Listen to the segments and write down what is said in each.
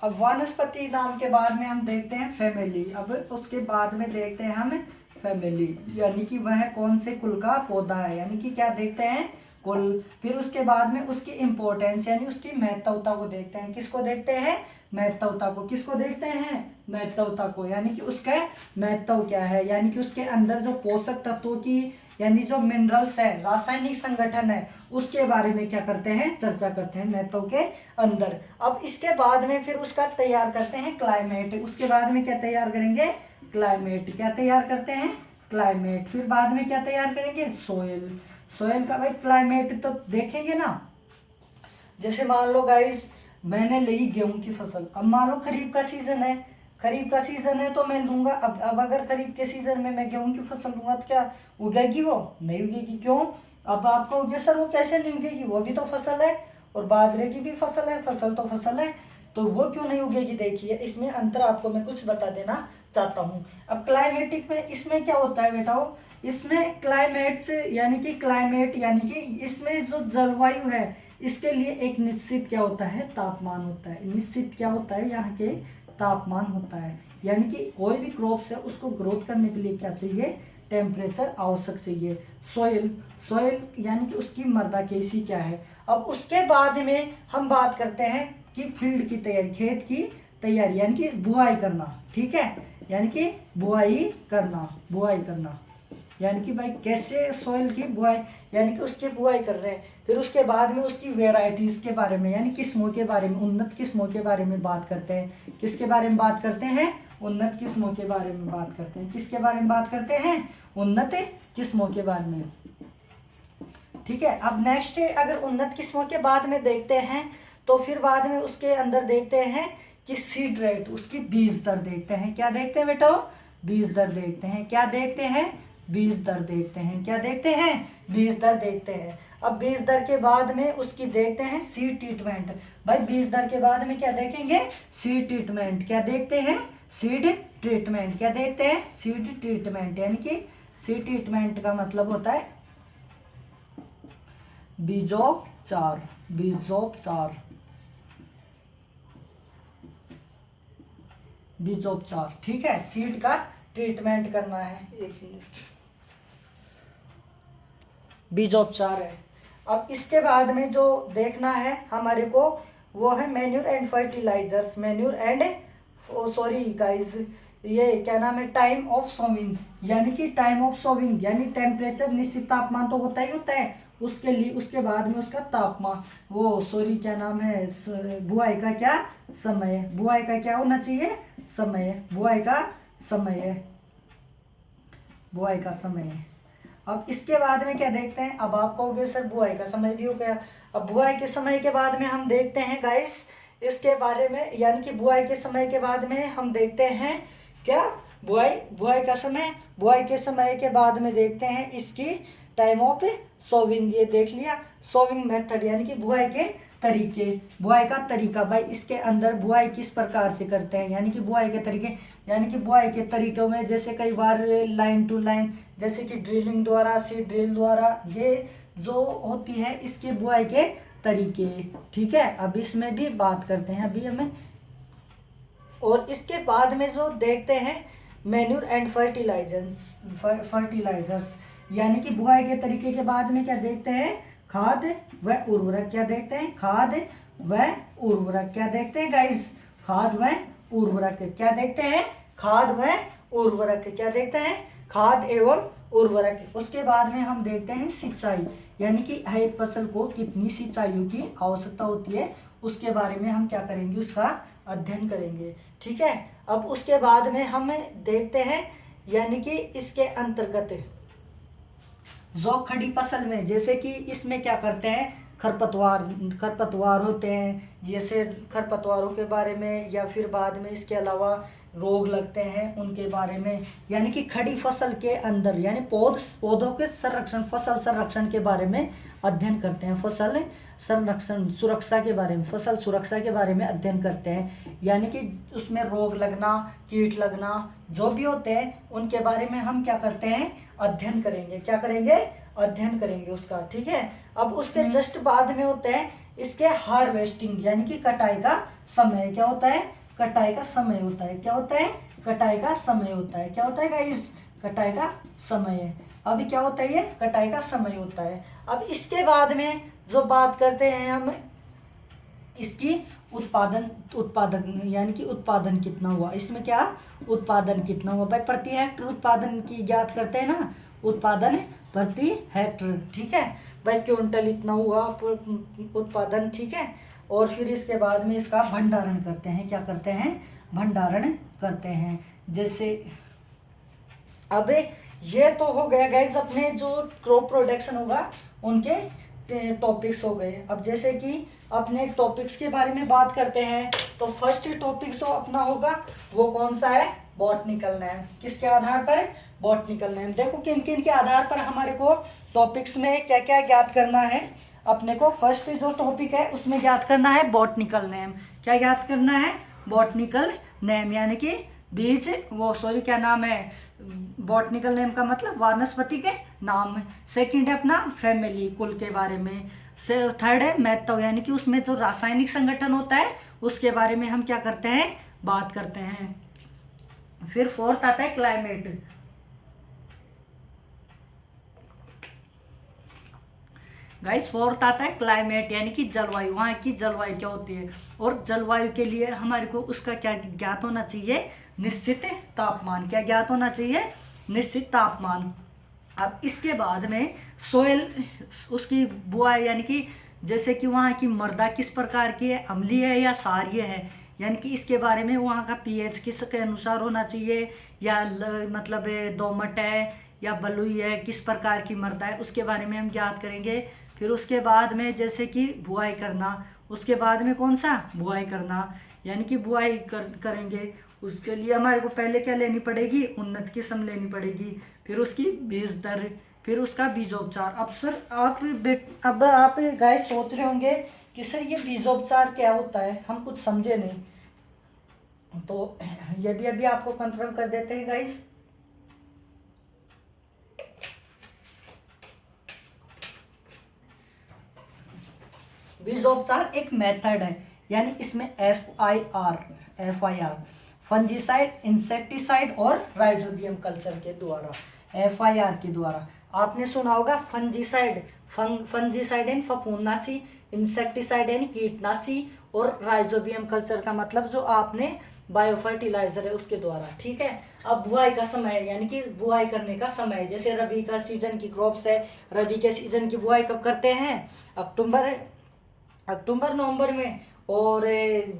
अब वनस्पति नाम के बाद में हम देखते हैं फैमिली। अब उसके बाद में देखते हैं हम फैमिली, यानी कि वह कौन से कुल का पौधा है, यानी कि क्या देखते हैं, कुल। फिर उसके बाद में उसकी इम्पोर्टेंस यानी उसकी महत्वता को देखते हैं। किसको देखते हैं, महत्वता को। किसको देखते हैं, महत्वता को, यानी कि उसका महत्व क्या है, यानी कि उसके अंदर जो पोषक तत्वों की यानी जो मिनरल्स है, रासायनिक संगठन है, उसके बारे में क्या करते हैं, चर्चा करते हैं महत्व के अंदर। अब इसके बाद में फिर उसका तैयार करते हैं क्लाइमेट। उसके बाद में क्या तैयार करेंगे, क्लाइमेट। क्या तैयार करते हैं, क्लाइमेट। फिर बाद में क्या तैयार करेंगे, सोयल। सोयल का भाई क्लाइमेट तो देखेंगे ना। जैसे मान लो गाइस मैंने ली गेहूं की फसल, अब मान लो खरीफ का सीजन है, खरीफ का सीजन है तो मैं लूंगा। अब अगर खरीफ के सीजन में मैं गेहूं की फसल लूंगा तो क्या उगेगी, वो नहीं उगेगी। क्यों, अब आपको उगे सर वो कैसे नहीं उगेगी, वो भी तो फसल है, और बाजरे की भी फसल है, फसल तो फसल है, तो वो क्यों नहीं उगेगी। देखिए इसमें अंतर आपको मैं कुछ बता देना चाहता हूँ। अब क्लाइमेटिक में इसमें क्या होता है बेटाओ, इसमें क्लाइमेट्स यानी कि क्लाइमेट यानी कि इसमें जो जलवायु है इसके लिए एक निश्चित क्या होता है, तापमान होता है। निश्चित क्या होता है, यहाँ के तापमान होता है। यानी कि कोई भी क्रॉप्स है उसको ग्रोथ करने के लिए क्या चाहिए, टेम्परेचर आवश्यक चाहिए। सोइल, सोइल यानी कि उसकी मृदा कैसी क्या है। अब उसके बाद में हम बात करते हैं कि फील्ड की तैयारी, खेत की तैयारी यानी कि बुआई करना। ठीक है, यानी कि बुआई करना, बुआई करना यानी कि भाई कैसे सॉइल की बुआई, यानी कि उसकी बुआई कर रहे हैं। फिर उसके बाद में उसकी वेराइटीज़ के बारे में यानी किस्मों के बारे में, उन्नत किस्मों के बारे में बात करते हैं। किसके बारे में बात करते हैं, उन्नत किस्मों के बारे में बात करते हैं। किसके बारे में बात करते हैं, उन्नत किस्मों के बारे में। ठीक है, अब नेक्स्ट अगर उन्नत किस्मों के बाद में देखते हैं तो फिर बाद में उसके अंदर देखते हैं कि सीड रेट, उसकी बीज दर देखते हैं। क्या देखते हैं बेटा, बीज दर देखते हैं। क्या देखते हैं, बीज दर देखते हैं। क्या देखते हैं, बीज दर देखते हैं। अब बीज दर के बाद में उसकी देखते हैं सीड ट्रीटमेंट। भाई बीज दर के बाद में क्या देखेंगे, सीड ट्रीटमेंट। क्या देखते हैं, सीड ट्रीटमेंट। क्या देखते हैं, सीड ट्रीटमेंट। यानी कि सीड ट्रीटमेंट का मतलब होता है बीजोपचार, बीजोपचार, बीजोपचार। ठीक है, सीड का ट्रीटमेंट करना है। एक मिनट, बीजोपचार है। अब इसके बाद में जो देखना है हमारे को वो है manure and fertilisers. Manure and sorry guys, ये क्या नाम है, टाइम ऑफ सोविंग। यानी कि टाइम ऑफ सोविंग यानी टेम्परेचर, निश्चित तापमान तो होता ही होता है उसके लिए, उसके बाद में उसका तापमान, वो सॉरी क्या नाम है, बुआई का क्या समय, बुआई का क्या होना चाहिए, समय, बुआई का समय, बुआई का समय। अब इसके बाद में क्या देखते हैं, अब आप कहोगे सर बुआई का समय भी हो गया। अब बुआई के समय के बाद में हम देखते हैं गाइस इसके बारे में, यानी कि बुआई के समय के बाद में हम देखते हैं क्या, बुआई, बुआई का समय। बुआई के समय के बाद में देखते हैं इसकी टाइम ऑफ सोविंग। ये देख लिया, सोविंग मेथड यानी कि बुआई के तरीके, बुआई का तरीका। भाई इसके अंदर बुआई किस प्रकार से करते हैं, यानी कि बुआई के तरीके, यानी कि बुआई के तरीकों में जैसे कई बार लाइन टू लाइन, जैसे कि ड्रिलिंग द्वारा, सीड ड्रिल द्वारा, ये जो होती है इसके बुआई के तरीके। ठीक है, अब इसमें भी बात करते हैं अभी हमें। और इसके बाद में जो देखते हैं मैन्यूर एंड फर्टिलाइजर्स, फर्टिलाइजर्स यानी कि बुआई के तरीके के बाद में क्या देखते हैं, खाद व उर्वरक। क्या देखते हैं, खाद व उर्वरक। क्या देखते हैं गाइस, खाद व उर्वरक। क्या देखते हैं, खाद व उर्वरक। क्या देखते हैं, खाद एवं उर्वरक। उसके बाद में हम देखते हैं सिंचाई, यानी कि एक फसल को कितनी सिंचाइयों की आवश्यकता होती है उसके बारे में हम क्या करेंगे, उसका अध्ययन करेंगे। ठीक है, अब उसके बाद में हम देखते हैं यानी कि इसके अंतर्गत जो खड़ी फसल में, जैसे कि इसमें क्या करते हैं, खरपतवार, खरपतवार होते हैं, जैसे खरपतवारों के बारे में, या फिर बाद में इसके अलावा रोग लगते हैं उनके बारे में, यानी कि खड़ी फसल के अंदर यानी पौधों के संरक्षण, फसल संरक्षण के बारे में अध्ययन करते हैं। फसल संरक्षण सुरक्षा के बारे में, फसल सुरक्षा के बारे में अध्ययन करते हैं। यानी कि उसमें रोग लगना, कीट लगना जो भी होते हैं उनके बारे में हम क्या करते हैं, अध्ययन करेंगे। क्या करेंगे, अध्ययन करेंगे उसका। ठीक है, अब उसके जस्ट बाद में होते हैं इसके हार्वेस्टिंग यानी कि कटाई का समय क्या होता है, कटाई का समय होता है, क्या होता है, कटाई का समय होता है, क्या होता है गाइस, कटाई का समय है। अभी क्या होता है, ये कटाई का समय होता है। अब इसके बाद में जो बात करते हैं हम इसकी उत्पादन यानी कि उत्पादन कितना हुआ, इसमें क्या उत्पादन कितना हुआ भाई, प्रति हेक्टर उत्पादन की ज्ञात करते हैं ना, उत्पादन प्रति हेक्टर, ठीक है भाई, क्विंटल इतना हुआ उत्पादन, ठीक है। और फिर इसके बाद में इसका भंडारण करते हैं, क्या करते हैं, भंडारण करते हैं। जैसे अब ये तो हो गया गाइस अपने जो क्रॉप प्रोडक्शन होगा उनके टॉपिक्स हो गए। अब जैसे कि अपने टॉपिक्स के बारे में बात करते हैं, तो फर्स्ट टॉपिक जो अपना होगा वो कौन सा है, बॉटनिकल नेम। किसके आधार पर, बॉटनिकल नेम। देखो किन किन के आधार पर हमारे को टॉपिक्स में क्या क्या ज्ञात करना है। अपने को फर्स्ट जो टॉपिक है उसमें ज्ञात करना है बॉटनिकल नेम। क्या ज्ञात करना है, बॉटनिकल नेम, यानी कि बीज वो सॉरी क्या नाम है, बॉटनिकल नेम का मतलब वानस्पति के नाम। सेकंड है अपना फैमिली, कुल के बारे में। से थर्ड है मेथड, यानी कि उसमें जो रासायनिक संगठन होता है उसके बारे में हम क्या करते हैं, बात करते हैं। फिर फोर्थ आता है क्लाइमेट। गाइस फोर्थ आता है क्लाइमेट, यानी कि जलवायु, वहाँ की जलवायु क्या होती है। और जलवायु के लिए हमारे को उसका क्या ज्ञात होना चाहिए, निश्चित तापमान। क्या ज्ञात होना चाहिए, निश्चित तापमान। अब इसके बाद में सोयल, उसकी बुआई, यानी कि जैसे कि वहाँ की मृदा किस प्रकार की है, अम्लीय है या क्षारीय है, यानी कि इसके बारे में वहाँ का पीएच किस के अनुसार होना चाहिए, या मतलब दोमट है या बलुई है, किस प्रकार की मृदा है, उसके बारे में हम ज्ञात करेंगे। फिर उसके बाद में जैसे कि बुआई करना, उसके बाद में कौन सा, बुआई करना, यानी कि बुआई करेंगे। उसके लिए हमारे को पहले क्या लेनी पड़ेगी, उन्नत किस्म लेनी पड़ेगी। फिर उसकी बीज दर, फिर उसका बीजोपचार। अब सर अब आप गाइस सोच रहे होंगे कि सर ये बीजोपचार क्या होता है, हम कुछ समझे नहीं। तो ये भी अभी आपको कंफर्म कर देते हैं गाइस। बीजोपचार एक मेथड है, यानी इसमें FIR फंजीसाइड, इंसेक्टिसाइड और राइजोबियम कल्चर के द्वारा, FIR के द्वारा। आपने सुना होगा फंजीसाइड, फंजीसाइड यानी फफूंदनाशी, इंसेक्टिसाइड यानी कीटनाशी, और राइजोबियम कल्चर का मतलब जो आपने बायो फर्टिलाइजर है उसके द्वारा, ठीक है। अब बुआई का समय, यानी कि बुआई करने का समय, जैसे रबी का सीजन की क्रॉप्स है, रबी के सीजन की बुआई कब करते हैं, अक्टूबर नवंबर में। और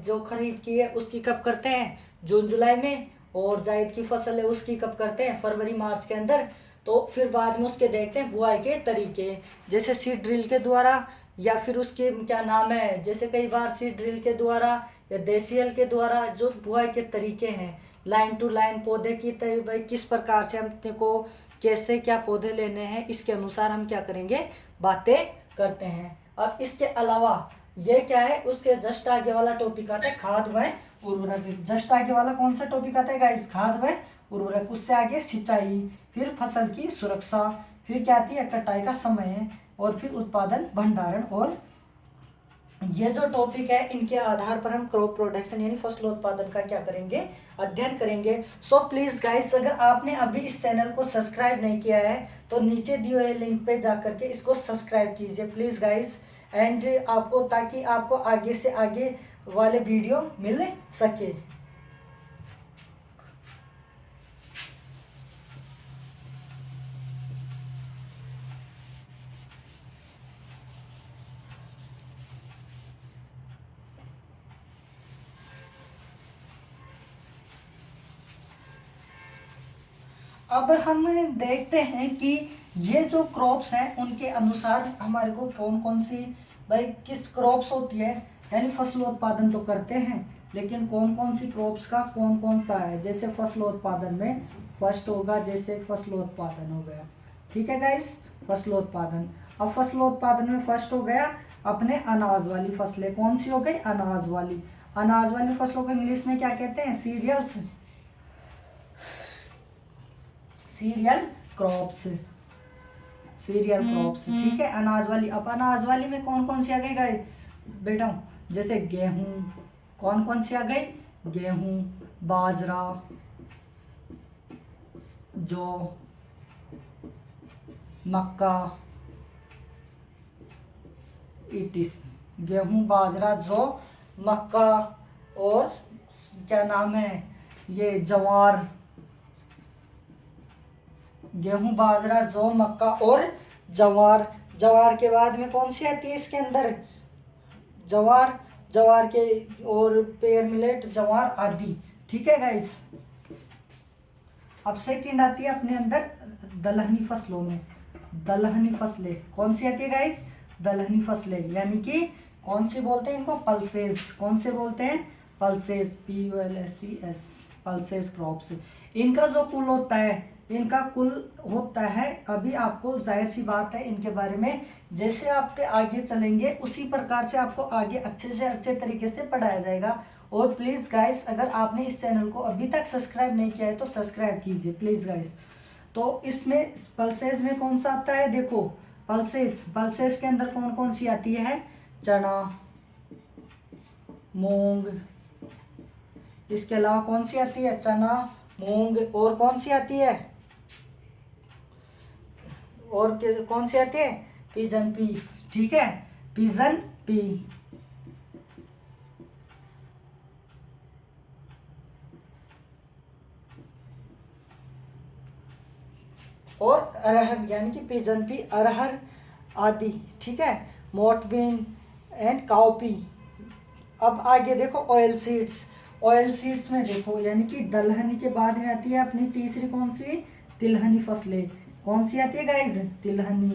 जो खरीफ की है उसकी कब करते हैं, जून जुलाई में। और जायद की फसल है उसकी कब करते हैं, फरवरी मार्च के अंदर। तो फिर बाद में उसके देखते हैं बुआई के तरीके, जैसे सीड ड्रिल के द्वारा, या फिर उसके क्या नाम है, जैसे कई बार सीड ड्रिल के द्वारा या देसी हल के द्वारा जो बुआई के तरीके हैं, लाइन टू लाइन पौधे की भाई किस प्रकार से हमने को कैसे क्या पौधे लेने हैं, इसके अनुसार हम क्या करेंगे, बातें करते हैं। अब इसके अलावा ये क्या है, उसके जस्ट आगे वाला टॉपिक आता है खाद व उर्वरक। जस्ट आगे वाला कौन सा टॉपिक आता है गाइस, खाद व उर्वरक। उससे आगे सिंचाई, फिर फसल की सुरक्षा, फिर क्या आती है कटाई का समय, और फिर उत्पादन, भंडारण। और ये जो टॉपिक है इनके आधार पर हम क्रॉप प्रोडक्शन यानी फसल उत्पादन का क्या करेंगे, अध्ययन करेंगे। सो प्लीज गाइस, अगर आपने अभी इस चैनल को सब्सक्राइब नहीं किया है तो नीचे दिए हुए लिंक पे जा करके इसको सब्सक्राइब कीजिए प्लीज गाइस। एंड आपको, ताकि आपको आगे से आगे वाले वीडियो मिल सके। अब हम देखते हैं कि ये जो क्रॉप्स हैं उनके अनुसार हमारे को कौन कौन सी भाई किस क्रॉप्स होती है, यानी फसलोत्पादन तो करते हैं लेकिन कौन कौन सी क्रॉप्स का कौन कौन सा है। जैसे फसलोत्पादन में फर्स्ट होगा, जैसे फसलोत्पादन हो गया, ठीक है गाइस, फसलोत्पादन। अब फसलोत्पादन में फर्स्ट हो गया अपने अनाज वाली फसलें। कौन सी हो गई, अनाज वाली। अनाज वाली फसलों को इंग्लिश में क्या कहते हैं, cereals, cereal crops, cereal crops, ठीक है, अनाज वाली। अब अनाज वाली में कौन कौन सी आ गई गाइस, बेटा जैसे गेहूं, कौन कौन सी आ गई, गेहूं, बाजरा, जौ, मक्का, इटिस, गेहूं, बाजरा, जौ, मक्का, और क्या नाम है ये जवार, गेहूं, बाजरा, जौ, मक्का और जवार। जवार के बाद में कौन सी आती है इसके अंदर, जवार, जवार के और पेयर मिलेट, जवार आदि। ठीक है गाइस। अब सेकंड आती है अपने अंदर दलहनी फसलों में, दलहनी फसलें कौन सी आती है गाइस, दलहनी फसलें, यानी कि कौन सी बोलते हैं इनको, पल्सेस। कौन से बोलते हैं, पल्सेस, PULSES, पल्सेस क्रॉप्स। इनका जो कुल होता है, इनका कुल होता है, अभी आपको जाहिर सी बात है इनके बारे में जैसे आपके आगे चलेंगे उसी प्रकार से आपको आगे अच्छे से अच्छे तरीके से पढ़ाया जाएगा। और प्लीज़ गाइस, अगर आपने इस चैनल को अभी तक सब्सक्राइब नहीं किया है तो सब्सक्राइब कीजिए प्लीज़ गाइस। तो इसमें पल्सेस में कौन सा आता है, देखो पल्सेस, पल्सेस के अंदर कौन कौन सी आती है, चना, मूंग, इसके अलावा कौन सी आती है, चना, मूंग, और कौन सी आती है, और कौन सी आती है, पिजन पी। ठीक है, पिजन पी। और अरहर यानी कि पिजन पी, अरहर आदि। ठीक है, मोटबीन एंड काउपी। अब आगे देखो ऑयल सीड्स, ऑयल सीड्स में देखो यानी कि दलहनी के बाद में आती है अपनी तीसरी कौन सी, तिलहनी फसलें। कौन सी आती है गाइज, तिलहनी।